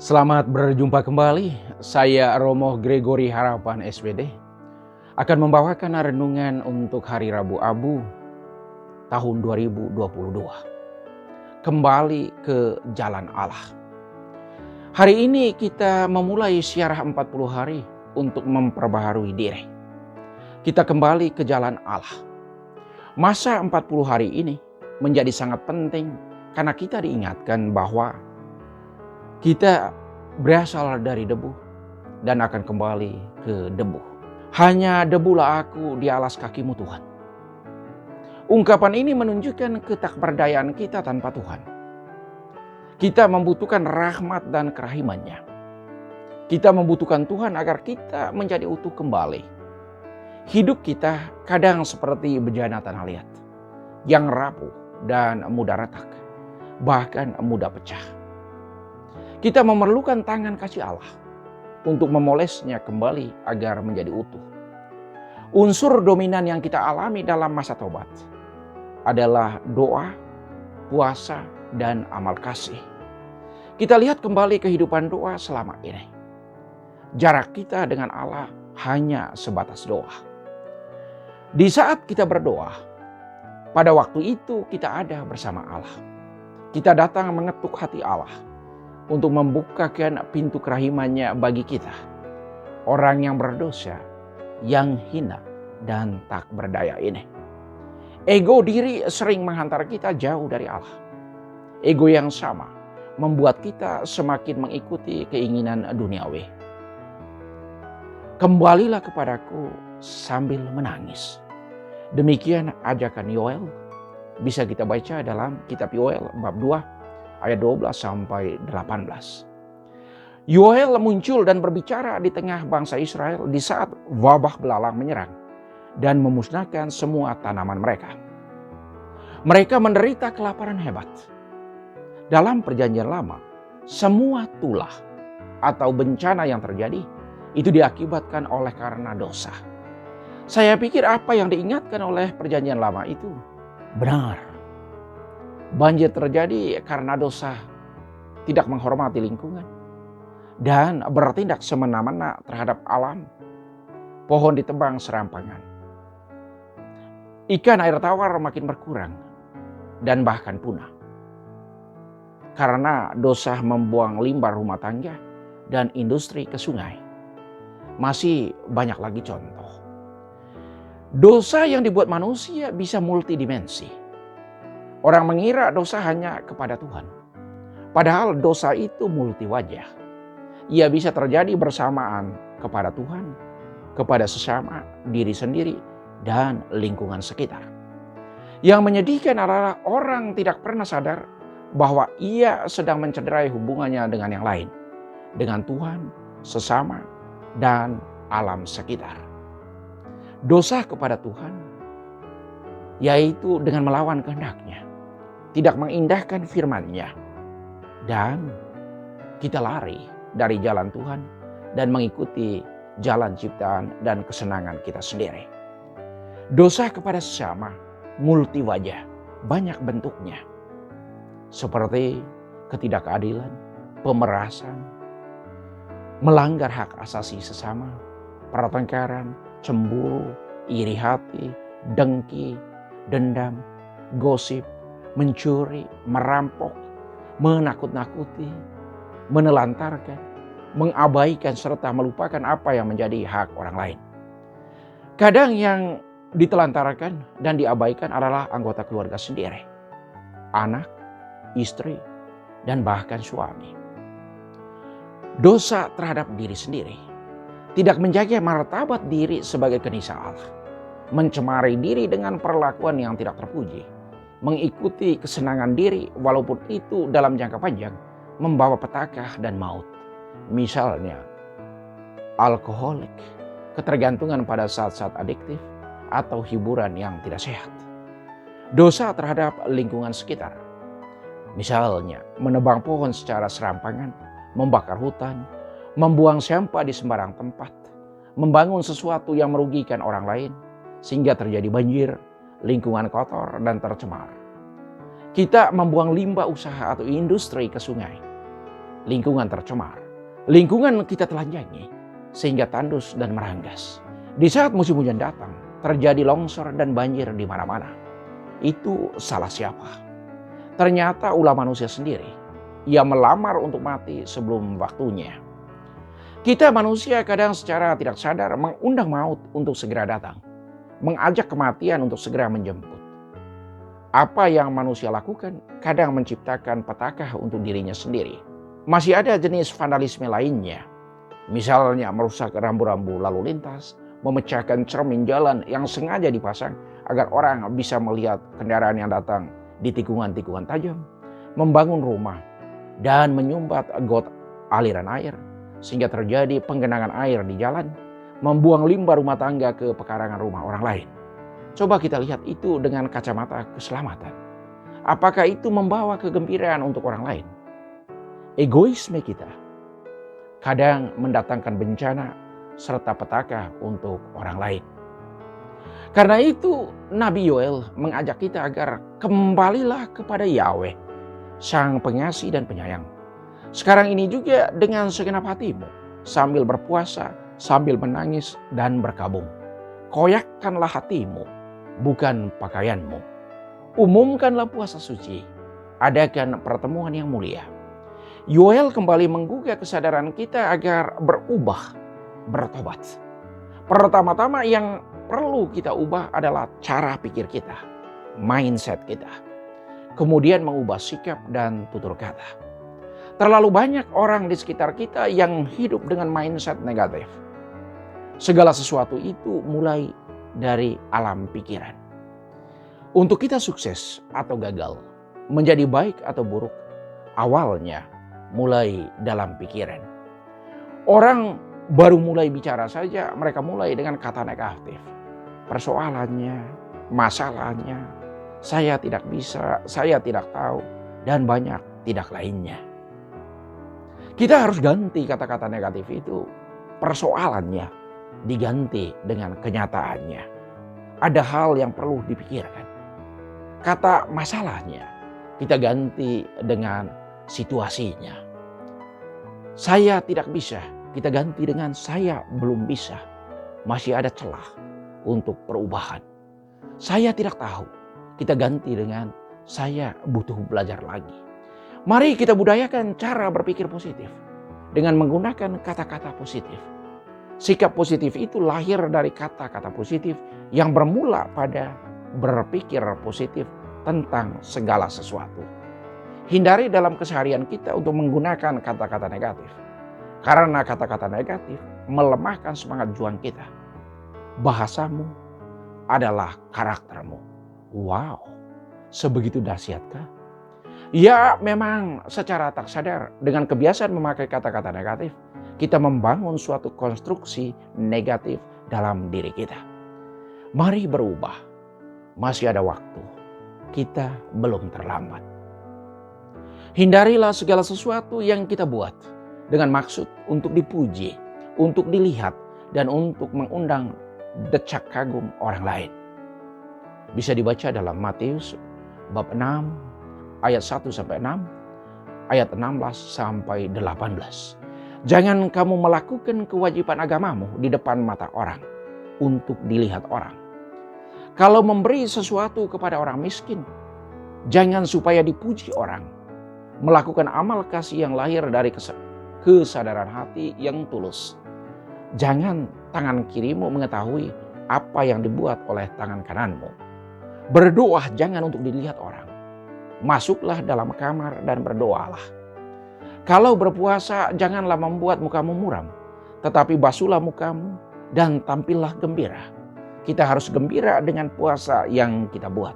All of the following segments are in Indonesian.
Selamat berjumpa kembali. Saya Romo Gregory Harapan SPD akan membawakan renungan untuk hari Rabu Abu tahun 2022. Kembali ke jalan Allah. Hari ini kita memulai ziarah 40 hari untuk memperbaharui diri. Kita kembali ke jalan Allah. Masa 40 hari ini menjadi sangat penting karena kita diingatkan bahwa kita berasal dari debu dan akan kembali ke debu. Hanya debulah aku di alas kakimu Tuhan. Ungkapan ini menunjukkan ketakberdayaan kita tanpa Tuhan. Kita membutuhkan rahmat dan kerahimannya. Kita membutuhkan Tuhan agar kita menjadi utuh kembali. Hidup kita kadang seperti bejana tanah liat yang rapuh dan mudah retak, bahkan mudah pecah. Kita memerlukan tangan kasih Allah untuk memolesnya kembali agar menjadi utuh. Unsur dominan yang kita alami dalam masa tobat adalah doa, puasa, dan amal kasih. Kita lihat kembali kehidupan doa selama ini. Jarak kita dengan Allah hanya sebatas doa. Di saat kita berdoa, pada waktu itu kita ada bersama Allah. Kita datang mengetuk hati Allah untuk membukakan pintu kerahimannya bagi kita. Orang yang berdosa, yang hina dan tak berdaya ini. Ego diri sering menghantar kita jauh dari Allah. Ego yang sama membuat kita semakin mengikuti keinginan duniawi. Kembalilah kepadaku sambil menangis. Demikian ajakan Yoel. Bisa kita baca dalam kitab Yoel bab 2. Ayat 12 sampai 18. Yoel muncul dan berbicara di tengah bangsa Israel di saat wabah belalang menyerang dan memusnahkan semua tanaman mereka. Mereka menderita kelaparan hebat. Dalam perjanjian lama, semua tulah atau bencana yang terjadi itu diakibatkan oleh karena dosa. Saya pikir apa yang diingatkan oleh perjanjian lama itu benar. Banjir terjadi karena dosa tidak menghormati lingkungan dan bertindak semena-mena terhadap alam. Pohon ditebang serampangan. Ikan air tawar makin berkurang dan bahkan punah. Karena dosa membuang limbah rumah tangga dan industri ke sungai. Masih banyak lagi contoh. Dosa yang dibuat manusia bisa multidimensi. Orang mengira dosa hanya kepada Tuhan. Padahal dosa itu multi wajah. Ia bisa terjadi bersamaan kepada Tuhan, kepada sesama, diri sendiri, dan lingkungan sekitar. Yang menyedihkan adalah orang tidak pernah sadar bahwa ia sedang mencederai hubungannya dengan yang lain. Dengan Tuhan, sesama, dan alam sekitar. Dosa kepada Tuhan, yaitu dengan melawan kehendak-Nya. Tidak mengindahkan firman-Nya. Dan kita lari dari jalan Tuhan dan mengikuti jalan ciptaan dan kesenangan kita sendiri. Dosa kepada sesama multi wajah, banyak bentuknya. Seperti ketidakadilan, pemerasan, melanggar hak asasi sesama, pertengkaran, cemburu, iri hati, dengki, dendam, gosip, mencuri, merampok, menakut-nakuti, menelantarkan, mengabaikan serta melupakan apa yang menjadi hak orang lain. Kadang yang ditelantarkan dan diabaikan adalah anggota keluarga sendiri, anak, istri, dan bahkan suami. Dosa terhadap diri sendiri, tidak menjaga martabat diri sebagai kenisa Allah, mencemari diri dengan perlakuan yang tidak terpuji, mengikuti kesenangan diri walaupun itu dalam jangka panjang membawa petaka dan maut. Misalnya alkoholik, ketergantungan pada saat-saat adiktif, atau hiburan yang tidak sehat. Dosa terhadap lingkungan sekitar. Misalnya menebang pohon secara serampangan, membakar hutan, membuang sampah di sembarang tempat, membangun sesuatu yang merugikan orang lain sehingga terjadi banjir, lingkungan kotor dan tercemar. Kita membuang limbah usaha atau industri ke sungai. lingkungan tercemar, lingkungan kita telanjangi sehingga tandus dan meranggas. Di saat musim hujan datang, terjadi longsor dan banjir di mana-mana. Itu salah siapa? Ternyata ulah manusia sendiri. Ia melamar untuk mati sebelum waktunya. Kita manusia kadang secara tidak sadar mengundang maut untuk segera datang, mengajak kematian untuk segera menjemput. Apa yang manusia lakukan kadang menciptakan petaka untuk dirinya sendiri. Masih ada jenis vandalisme lainnya. Misalnya merusak rambu-rambu lalu lintas, memecahkan cermin jalan yang sengaja dipasang agar orang bisa melihat kendaraan yang datang di tikungan-tikungan tajam, membangun rumah dan menyumbat got aliran air sehingga terjadi penggenangan air di jalan, membuang limbah rumah tangga ke pekarangan rumah orang lain. Coba kita lihat itu dengan kacamata keselamatan. Apakah itu membawa kegembiraan untuk orang lain? Egoisme kita kadang mendatangkan bencana serta petaka untuk orang lain. Karena itu Nabi Yoel mengajak kita agar kembalilah kepada Yahweh, Sang Pengasih dan Penyayang. Sekarang ini juga dengan segenap hatimu, sambil berpuasa, sambil menangis dan berkabung. Koyakkanlah hatimu, bukan pakaianmu. Umumkanlah puasa suci, adakan pertemuan yang mulia. Yoel kembali menggugah kesadaran kita agar berubah, bertobat. Pertama-tama yang perlu kita ubah adalah cara pikir kita, mindset kita. Kemudian mengubah sikap dan tutur kata. Terlalu banyak orang di sekitar kita yang hidup dengan mindset negatif. Segala sesuatu itu mulai dari alam pikiran. Untuk kita sukses atau gagal, menjadi baik atau buruk, awalnya mulai dalam pikiran. Orang baru mulai bicara saja, mereka mulai dengan kata negatif. Persoalannya, masalahnya, saya tidak bisa, saya tidak tahu, dan banyak tidak lainnya. Kita harus ganti kata-kata negatif itu. Persoalannya diganti dengan kenyataannya. Ada hal yang perlu dipikirkan. Kata masalahnya kita ganti dengan situasinya. Saya tidak bisa, kita ganti dengan saya belum bisa. Masih ada celah untuk perubahan. Saya tidak tahu, kita ganti dengan saya butuh belajar lagi. Mari kita budayakan cara berpikir positif dengan menggunakan kata-kata positif. Sikap positif itu lahir dari kata-kata positif yang bermula pada berpikir positif tentang segala sesuatu. Hindari dalam keseharian kita untuk menggunakan kata-kata negatif. Karena kata-kata negatif melemahkan semangat juang kita. Bahasamu adalah karaktermu. Wow, sebegitu dahsyatkah? Ya, memang secara tak sadar dengan kebiasaan memakai kata-kata negatif, kita membangun suatu konstruksi negatif dalam diri kita. Mari berubah. Masih ada waktu. Kita belum terlambat. Hindarilah segala sesuatu yang kita buat dengan maksud untuk dipuji, untuk dilihat, dan untuk mengundang decak kagum orang lain. Bisa dibaca dalam Matius bab 6 ayat 1-6, ayat 16-18. Jangan kamu melakukan kewajiban agamamu di depan mata orang untuk dilihat orang. Kalau memberi sesuatu kepada orang miskin, jangan supaya dipuji orang. Melakukan amal kasih yang lahir dari kesadaran hati yang tulus. Jangan tangan kirimu mengetahui apa yang dibuat oleh tangan kananmu. Berdoa jangan untuk dilihat orang. Masuklah dalam kamar dan berdoalah. Kalau berpuasa janganlah membuat mukamu muram, tetapi basuhlah mukamu dan tampillah gembira. Kita harus gembira dengan puasa yang kita buat.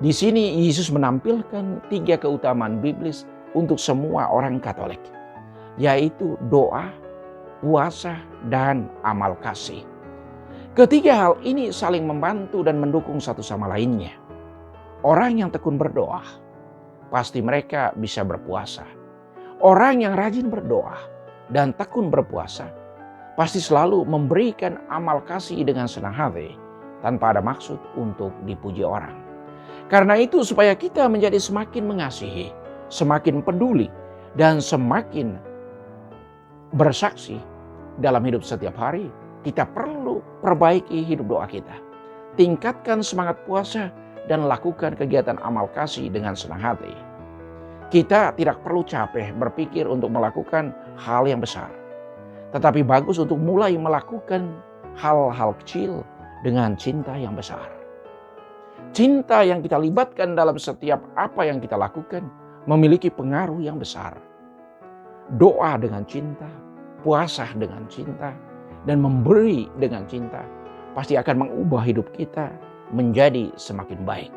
Di sini Yesus menampilkan 3 keutamaan biblis untuk semua orang Katolik, yaitu doa, puasa, dan amal kasih. Ketiga hal ini saling membantu dan mendukung satu sama lainnya. Orang yang tekun berdoa, pasti mereka bisa berpuasa. Orang yang rajin berdoa dan tekun berpuasa, pasti selalu memberikan amal kasih dengan senang hati, tanpa ada maksud untuk dipuji orang. Karena itu supaya kita menjadi semakin mengasihi, semakin peduli, dan semakin bersaksi dalam hidup setiap hari, kita perlu perbaiki hidup doa kita. Tingkatkan semangat puasa dan lakukan kegiatan amal kasih dengan senang hati. Kita tidak perlu capek berpikir untuk melakukan hal yang besar. Tetapi bagus untuk mulai melakukan hal-hal kecil dengan cinta yang besar. Cinta yang kita libatkan dalam setiap apa yang kita lakukan memiliki pengaruh yang besar. Doa dengan cinta, puasa dengan cinta, dan memberi dengan cinta pasti akan mengubah hidup kita menjadi semakin baik.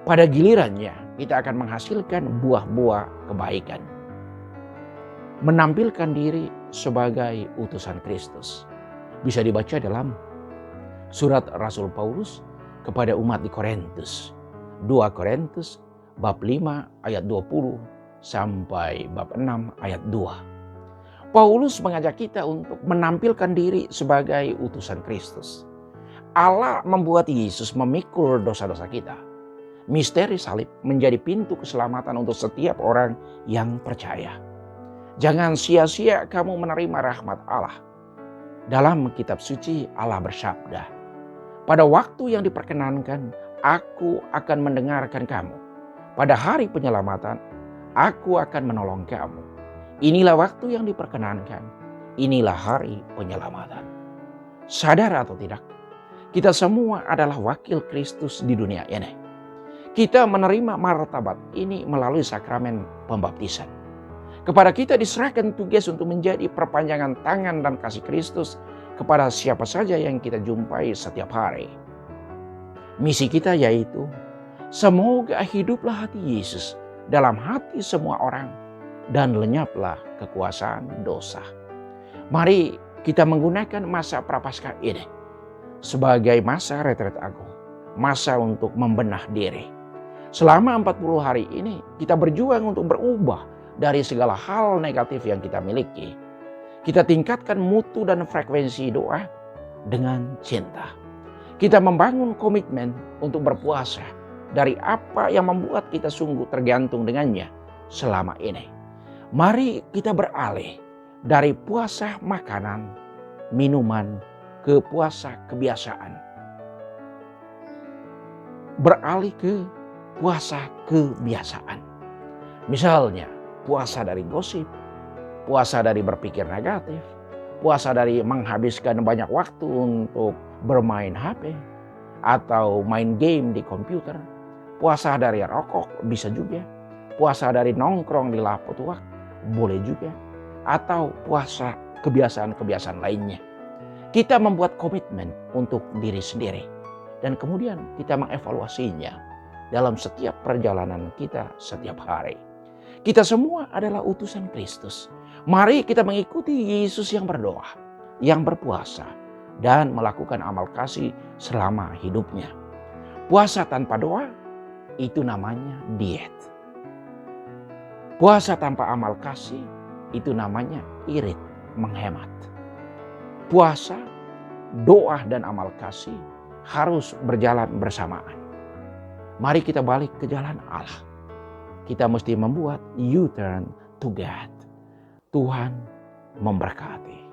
Pada gilirannya kita akan menghasilkan buah-buah kebaikan. Menampilkan diri sebagai utusan Kristus bisa dibaca dalam surat Rasul Paulus kepada umat di Korintus. 2 Korintus bab 5 ayat 20 sampai bab 6 ayat 2. Paulus mengajak kita untuk menampilkan diri sebagai utusan Kristus. Allah membuat Yesus memikul dosa-dosa kita. Misteri salib menjadi pintu keselamatan untuk setiap orang yang percaya. Jangan sia-sia kamu menerima rahmat Allah. Dalam kitab suci Allah bersabda, pada waktu yang diperkenankan aku akan mendengarkan kamu. Pada hari penyelamatan aku akan menolong kamu. Inilah waktu yang diperkenankan. Inilah hari penyelamatan. Sadar atau tidak, kita semua adalah wakil Kristus di dunia ini. Kita menerima martabat ini melalui sakramen pembaptisan. Kepada kita diserahkan tugas untuk menjadi perpanjangan tangan dan kasih Kristus kepada siapa saja yang kita jumpai setiap hari. Misi kita yaitu, semoga hiduplah hati Yesus dalam hati semua orang dan lenyaplah kekuasaan dosa. Mari kita menggunakan masa Prapaskah ini sebagai masa retret agung, masa untuk membenah diri. Selama 40 hari ini kita berjuang untuk berubah dari segala hal negatif yang kita miliki. Kita tingkatkan mutu dan frekuensi doa dengan cinta. Kita membangun komitmen untuk berpuasa dari apa yang membuat kita sungguh tergantung dengannya selama ini. Mari kita beralih dari puasa makanan, minuman, ke puasa kebiasaan. Beralih ke puasa kebiasaan. Misalnya, puasa dari gosip, puasa dari berpikir negatif, puasa dari menghabiskan banyak waktu untuk bermain HP atau main game di komputer, puasa dari rokok bisa juga, puasa dari nongkrong di lapo tua boleh juga, atau puasa kebiasaan-kebiasaan lainnya. Kita membuat komitmen untuk diri sendiri dan kemudian kita mengevaluasinya dalam setiap perjalanan kita setiap hari. Kita semua adalah utusan Kristus. Mari kita mengikuti Yesus yang berdoa, yang berpuasa, dan melakukan amal kasih selama hidupnya. Puasa tanpa doa, itu namanya diet. Puasa tanpa amal kasih, itu namanya irit, menghemat. Puasa, doa, dan amal kasih harus berjalan bersamaan. Mari kita balik ke jalan Allah. Kita mesti membuat U-turn to God. Tuhan memberkati.